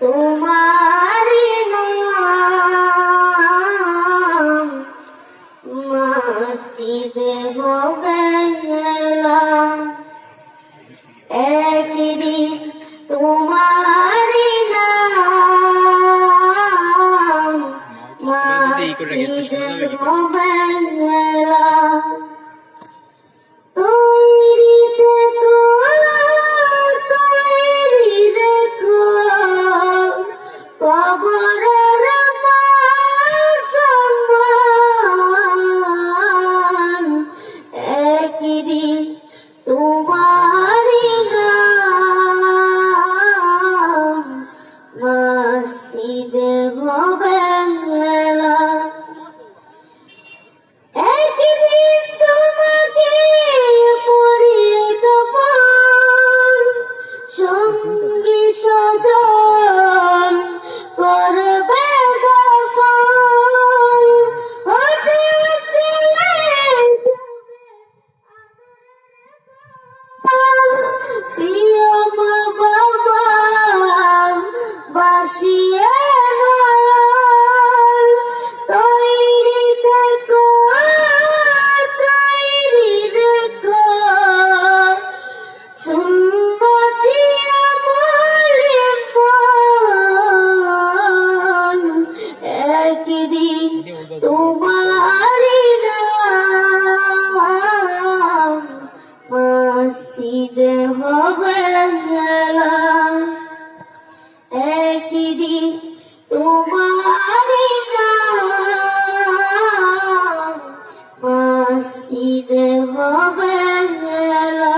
তোমারি নাম মসজিদে বেলা একদিন তোমারি নাম মসজিদে বেলা তোমারি নাম মসজিদে বেলা একদিন তোমাকে পরিয়ে কাপড় সঙ্গী সজন করবে প্রিয় মা বাবা বাসিয়ে তৈরি থেকো তৈরি রেখো সুন্নতি আমলে মন একদিন তোমারি নাম মসজিদে বেলা একদিন তোমারি নাম মসজিদে বেলা।